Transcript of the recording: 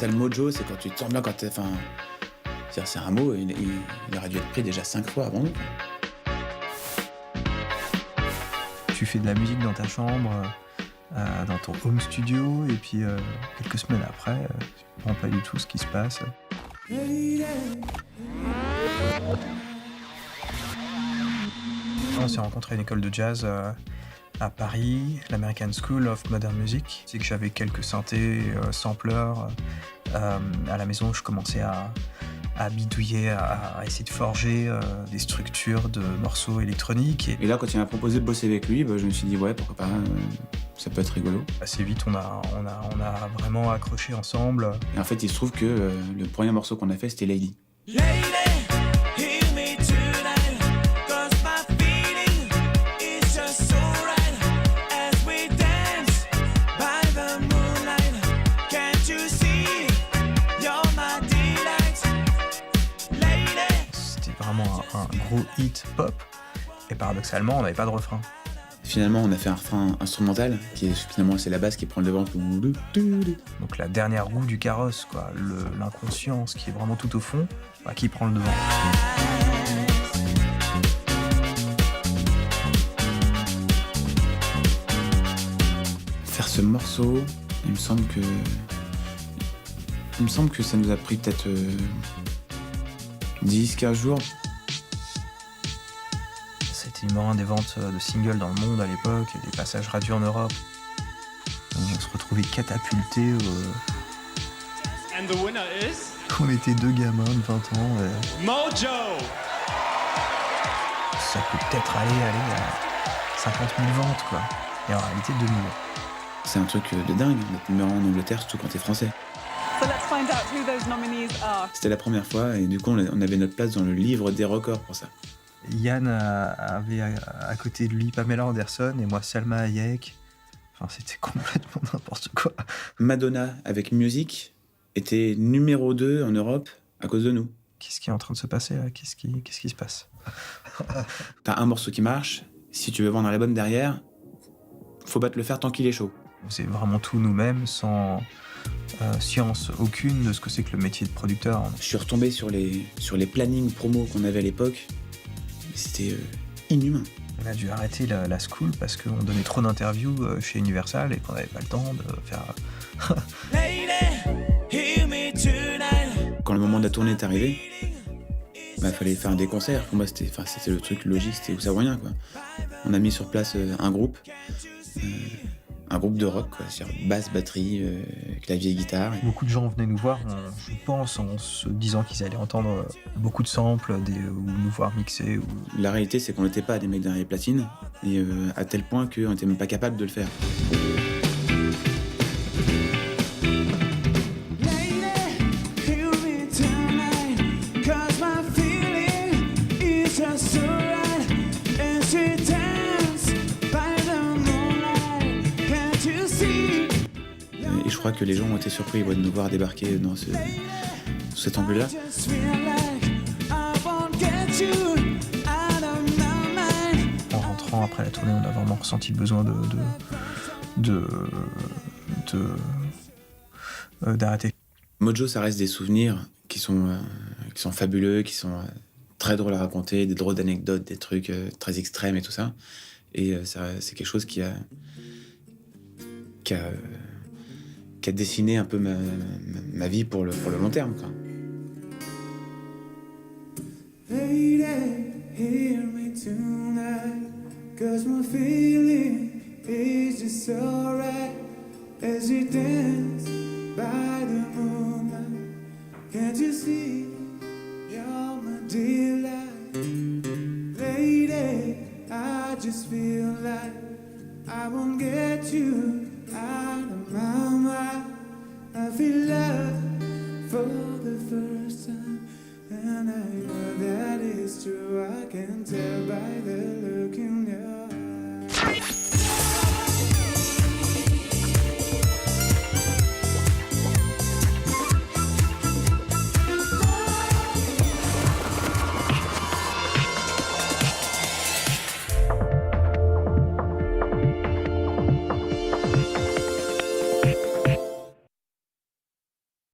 t'as le mojo, c'est quand tu te sens bien, quand t'es... Enfin, c'est un mot, il aurait dû être pris déjà 5 fois avant nous. Tu fais de la musique dans ta chambre, dans ton home studio, et puis quelques semaines après, tu comprends pas du tout ce qui se passe. On s'est rencontrés à une école de jazz à Paris, l'American School of Modern Music. C'est que j'avais quelques synthés, sampleurs. À la maison, je commençais à bidouiller, à essayer de forger des structures de morceaux électroniques. Et là, quand il m'a proposé de bosser avec lui, je me suis dit, ouais, pourquoi pas, ça peut être rigolo. Assez vite, on a vraiment accroché ensemble. Et en fait, il se trouve que le premier morceau qu'on a fait, c'était Lady. Vraiment un gros hit pop, et paradoxalement on n'avait pas de refrain. Finalement on a fait un refrain instrumental qui est finalement c'est la basse qui prend le devant. Donc la dernière roue du carrosse, quoi, l'inconscience qui est vraiment tout au fond, qui prend le devant. Faire ce morceau, il me semble que ça nous a pris peut-être 10-15 jours. C'était numéro 1 des ventes de singles dans le monde à l'époque, et des passages radio en Europe. On se retrouvait catapultés. And the winner is... On était deux gamins de 20 ans. Mojo! Ça peut peut-être aller à 50 000 ventes, quoi. Et en réalité, 2 millions. C'est un truc de dingue, d'être numéro 1 en Angleterre, surtout quand t'es français. So let's find out who those nominees are. C'était la première fois, et du coup, on avait notre place dans le livre des records pour ça. Yann avait à côté de lui Pamela Anderson et moi Salma Hayek. Enfin, c'était complètement n'importe quoi. Madonna, avec Music, était numéro 2 en Europe à cause de nous. Qu'est-ce qui est en train de se passer là ? Qu'est-ce qui se passe ? T'as un morceau qui marche, si tu veux vendre l'album derrière, faut pas te le faire tant qu'il est chaud. C'est vraiment tout nous-mêmes, sans science aucune de ce que c'est que le métier de producteur. Je suis retombé sur les plannings promos qu'on avait à l'époque. C'était inhumain. On a dû arrêter la school parce qu'on donnait trop d'interviews chez Universal et qu'on n'avait pas le temps de faire... Quand le moment de la tournée est arrivé, fallait faire des concerts. Pour moi, c'était le truc logique, c'était où ça ou rien, quoi. On a mis sur place un groupe de rock, quoi, c'est-à-dire basse, batterie, clavier, guitare. Beaucoup de gens venaient nous voir, je pense, en se disant qu'ils allaient entendre beaucoup de samples ou nous voir mixer. La réalité, c'est qu'on n'était pas des mecs derrière les platines, et à tel point qu'on n'était même pas capable de le faire. Et je crois que les gens ont été surpris de nous voir débarquer dans cet angle-là. En rentrant après la tournée, on a vraiment ressenti le besoin d'arrêter. Mojo, ça reste des souvenirs qui sont fabuleux, qui sont très drôles à raconter, des drôles d'anecdotes, des trucs très extrêmes et tout ça. Et c'est quelque chose qui a dessiné un peu ma vie pour le long terme, quoi. Lady, hear me tonight, 'cause my feeling is just so right as you dance by the moonlight. Can't you see you're my delight? Lady, I just feel like I won't get you out of my mind. I feel love for the first time, and I know that it's true. I can tell by the look